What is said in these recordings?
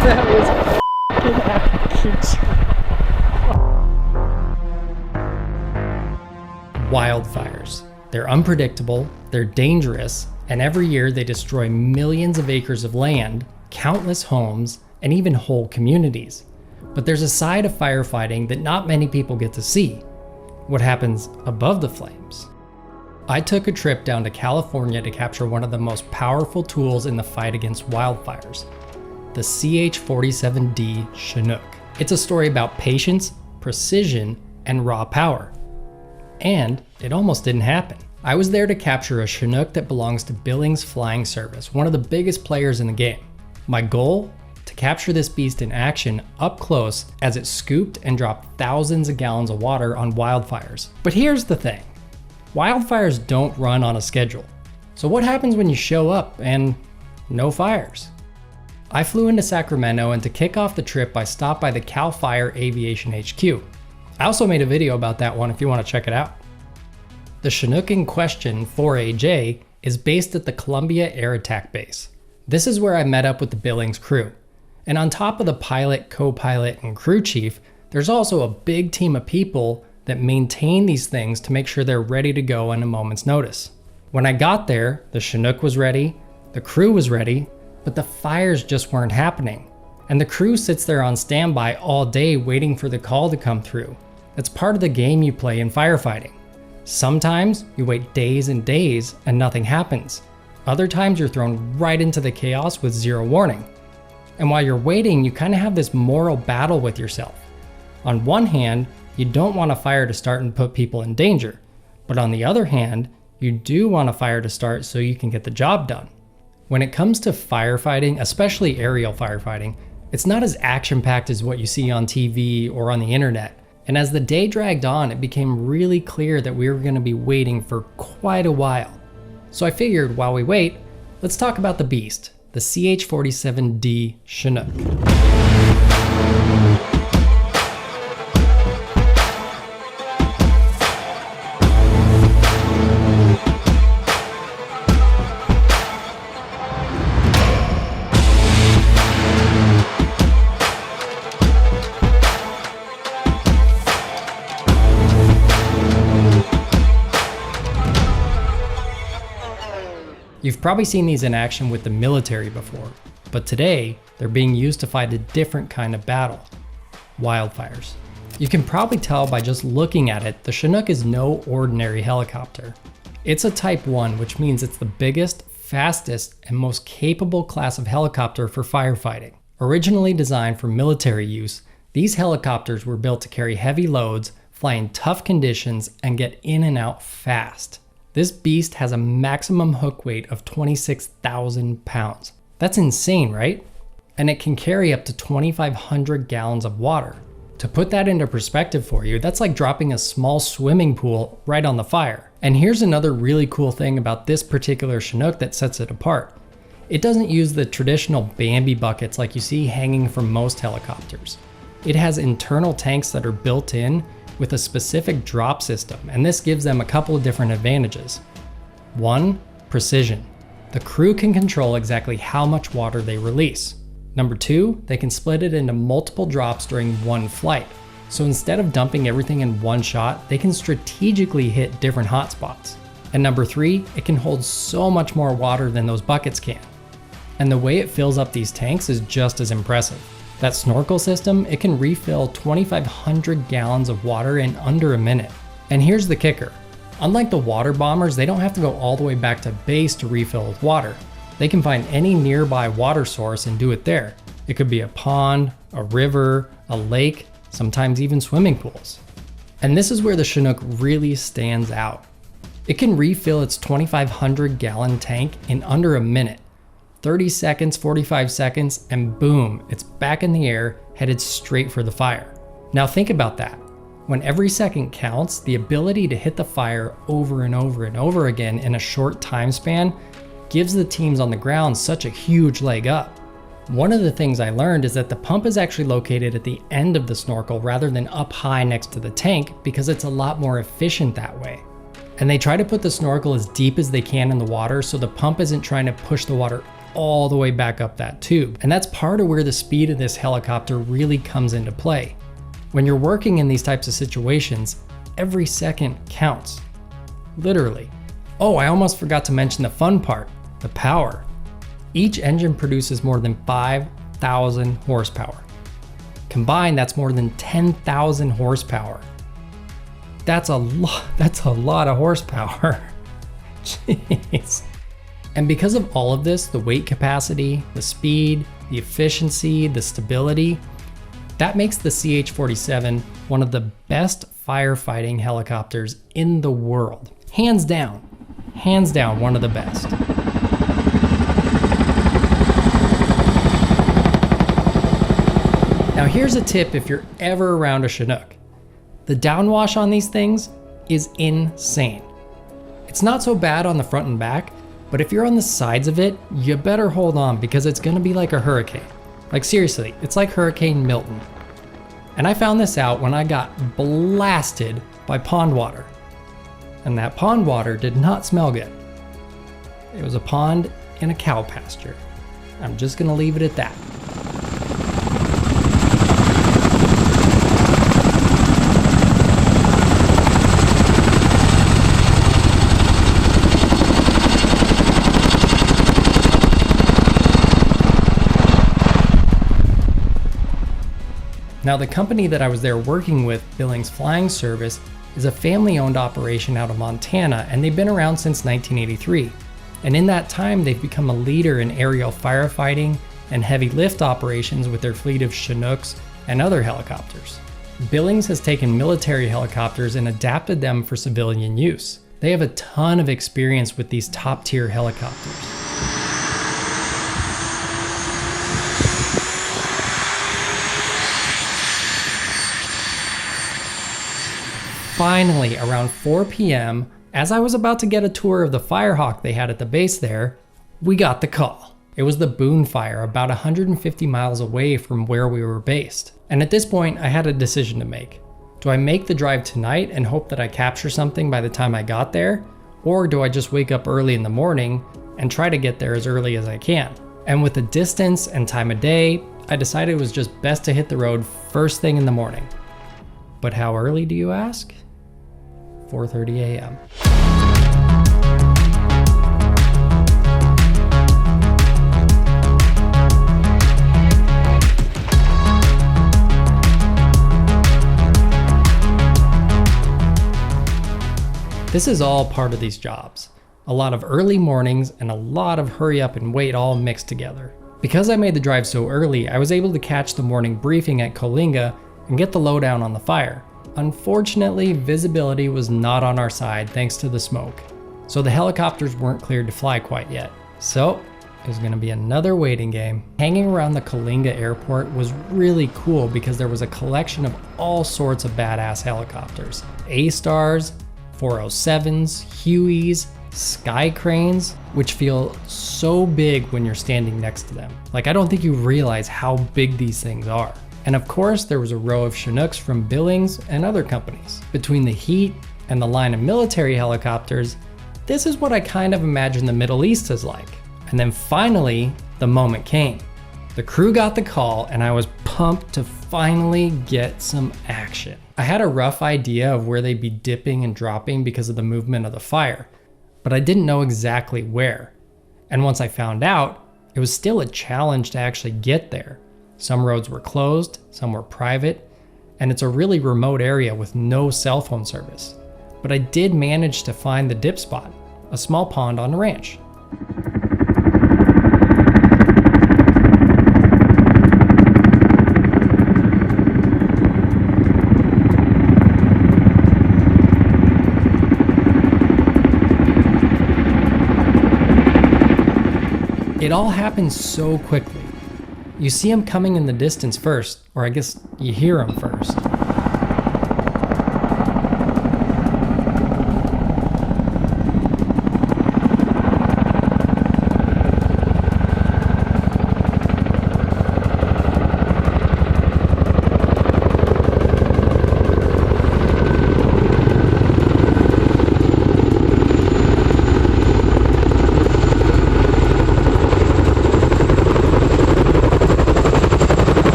That was f***ing Wildfires. They're unpredictable, they're dangerous, and every year they destroy millions of acres of land, countless homes, and even whole communities. But there's a side of firefighting that not many people get to see: what happens above the flames. I took a trip down to California to capture one of the most powerful tools in the fight against wildfires, the CH-47D Chinook. It's a story about patience, precision, and raw power. And it almost didn't happen. I was there to capture a Chinook that belongs to Billings Flying Service, one of the biggest players in the game. My goal? To capture this beast in action up close as it scooped and dropped thousands of gallons of water on wildfires. But here's the thing. Wildfires don't run on a schedule. So what happens when you show up and no fires? I flew into Sacramento, and to kick off the trip I stopped by the Cal Fire Aviation HQ. I also made a video about that one if you want to check it out. The Chinook in question, 4AJ, is based at the Columbia Air Attack Base. This is where I met up with the Billings crew. And on top of the pilot, co-pilot, and crew chief, there's also a big team of people that maintain these things to make sure they're ready to go on a moment's notice. When I got there, the Chinook was ready, the crew was ready, but the fires just weren't happening. And the crew sits there on standby all day waiting for the call to come through. That's part of the game you play in firefighting. Sometimes you wait days and days and nothing happens. Other times you're thrown right into the chaos with zero warning. And while you're waiting, you kind of have this moral battle with yourself. On one hand, you don't want a fire to start and put people in danger. But on the other hand, you do want a fire to start so you can get the job done. When it comes to firefighting, especially aerial firefighting, it's not as action-packed as what you see on TV or on the internet. And as the day dragged on, it became really clear that we were going to be waiting for quite a while. So I figured while we wait, let's talk about the beast, the CH-47D Chinook. You've probably seen these in action with the military before, but today they're being used to fight a different kind of battle: wildfires. You can probably tell by just looking at it, the Chinook is no ordinary helicopter. It's a Type 1, which means it's the biggest, fastest, and most capable class of helicopter for firefighting. Originally designed for military use, these helicopters were built to carry heavy loads, fly in tough conditions, and get in and out fast. This beast has a maximum hook weight of 26,000 pounds. That's insane, right? And it can carry up to 2,500 gallons of water. To put that into perspective for you, that's like dropping a small swimming pool right on the fire. And here's another really cool thing about this particular Chinook that sets it apart. It doesn't use the traditional Bambi buckets like you see hanging from most helicopters. It has internal tanks that are built in with a specific drop system, and this gives them a couple of different advantages. One, precision. The crew can control exactly how much water they release. Number two, they can split it into multiple drops during one flight. So instead of dumping everything in one shot, they can strategically hit different hotspots. And number three, it can hold so much more water than those buckets can. And the way it fills up these tanks is just as impressive. That snorkel system, it can refill 2,500 gallons of water in under a minute. And here's the kicker. Unlike the water bombers, they don't have to go all the way back to base to refill with water. They can find any nearby water source and do it there. It could be a pond, a river, a lake, sometimes even swimming pools. And this is where the Chinook really stands out. It can refill its 2,500 gallon tank in under a minute. 30 seconds, 45 seconds, and boom, it's back in the air, headed straight for the fire. Now think about that. When every second counts, the ability to hit the fire over and over and over again in a short time span gives the teams on the ground such a huge leg up. One of the things I learned is that the pump is actually located at the end of the snorkel rather than up high next to the tank because it's a lot more efficient that way. And they try to put the snorkel as deep as they can in the water so the pump isn't trying to push the water all the way back up that tube. And that's part of where the speed of this helicopter really comes into play. When you're working in these types of situations, every second counts. Literally. Oh, I almost forgot to mention the fun part, the power. Each engine produces more than 5,000 horsepower. Combined, that's more than 10,000 horsepower. That's a lot of horsepower. Jeez. And because of all of this, the weight capacity, the speed, the efficiency, the stability, that makes the CH-47 one of the best firefighting helicopters in the world. Hands down one of the best. Now here's a tip if you're ever around a Chinook. The downwash on these things is insane. It's not so bad on the front and back, but if you're on the sides of it, you better hold on because it's gonna be like a hurricane. Like seriously, it's like Hurricane Milton. And I found this out when I got blasted by pond water. And that pond water did not smell good. It was a pond in a cow pasture. I'm just gonna leave it at that. Now the company that I was there working with, Billings Flying Service, is a family-owned operation out of Montana, and they've been around since 1983. And in that time, they've become a leader in aerial firefighting and heavy lift operations with their fleet of Chinooks and other helicopters. Billings has taken military helicopters and adapted them for civilian use. They have a ton of experience with these top-tier helicopters. Finally, around 4 p.m., as I was about to get a tour of the Firehawk they had at the base there, we got the call. It was the Boone Fire about 150 miles away from where we were based. And at this point, I had a decision to make. Do I make the drive tonight and hope that I capture something by the time I got there? Or do I just wake up early in the morning and try to get there as early as I can? And with the distance and time of day, I decided it was just best to hit the road first thing in the morning. But how early do you ask? 4:30 a.m. This is all part of these jobs. A lot of early mornings and a lot of hurry up and wait all mixed together. Because I made the drive so early, I was able to catch the morning briefing at Coalinga and get the lowdown on the fire. Unfortunately, visibility was not on our side thanks to the smoke, so the helicopters weren't cleared to fly quite yet. So it was going to be another waiting game. Hanging around the Coalinga airport was really cool because there was a collection of all sorts of badass helicopters. A-Stars, 407s, Hueys, Sky Cranes, which feel so big when you're standing next to them. Like, I don't think you realize how big these things are. And of course, there was a row of Chinooks from Billings and other companies. Between the heat and the line of military helicopters, this is what I kind of imagine the Middle East is like. And then finally, the moment came. The crew got the call and I was pumped to finally get some action. I had a rough idea of where they'd be dipping and dropping because of the movement of the fire, but I didn't know exactly where. And once I found out, it was still a challenge to actually get there. Some roads were closed, some were private, and it's a really remote area with no cell phone service. But I did manage to find the dip spot, a small pond on the ranch. It all happened so quickly. You see them coming in the distance first, or I guess you hear them first.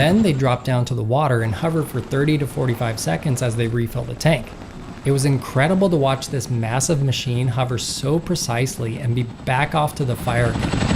Then they drop down to the water and hover for 30 to 45 seconds as they refill the tank. It was incredible to watch this massive machine hover so precisely and be back off to the fire again.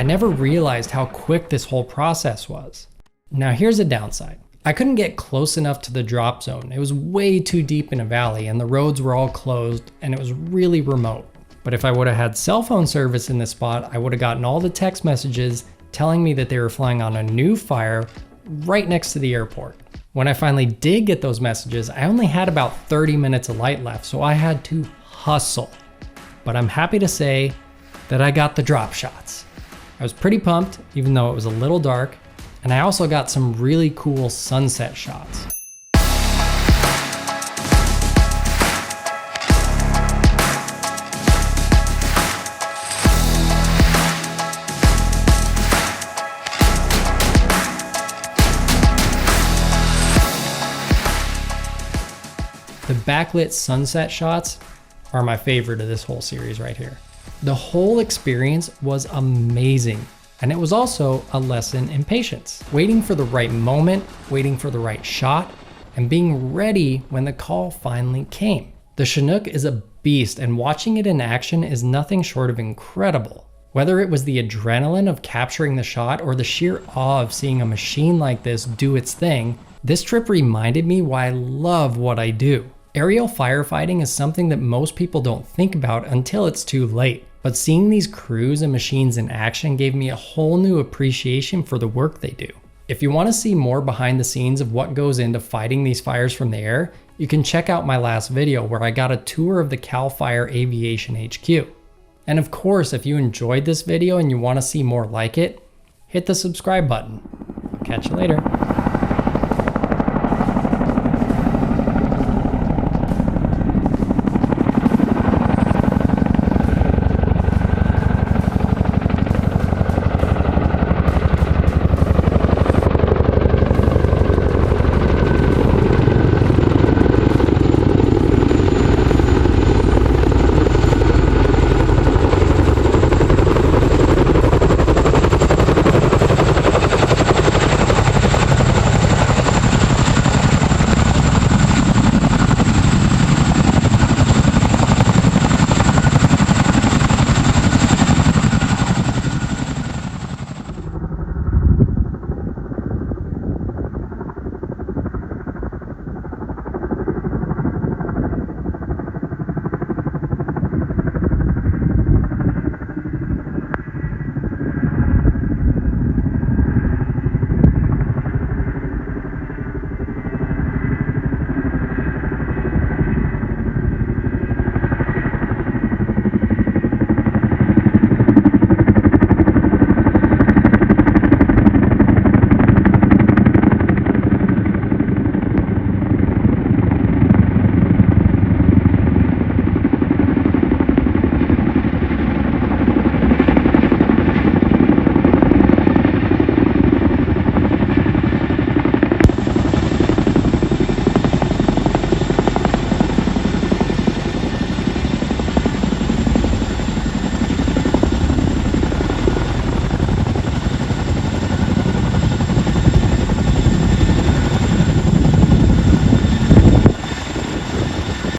I never realized how quick this whole process was. Now here's a downside. I couldn't get close enough to the drop zone. It was way too deep in a valley and the roads were all closed and it was really remote. But if I would have had cell phone service in this spot, I would have gotten all the text messages telling me that they were flying on a new fire right next to the airport. When I finally did get those messages, I only had about 30 minutes of light left, so I had to hustle. But I'm happy to say that I got the drop shots. I was pretty pumped, even though it was a little dark, and I also got some really cool sunset shots. The backlit sunset shots are my favorite of this whole series right here. The whole experience was amazing, and it was also a lesson in patience. Waiting for the right moment, waiting for the right shot, and being ready when the call finally came. The Chinook is a beast, and watching it in action is nothing short of incredible. Whether it was the adrenaline of capturing the shot or the sheer awe of seeing a machine like this do its thing, this trip reminded me why I love what I do. Aerial firefighting is something that most people don't think about until it's too late. But seeing these crews and machines in action gave me a whole new appreciation for the work they do. If you want to see more behind the scenes of what goes into fighting these fires from the air, you can check out my last video where I got a tour of the CAL FIRE Aviation HQ. And of course, if you enjoyed this video and you want to see more like it, hit the subscribe button. I'll catch you later.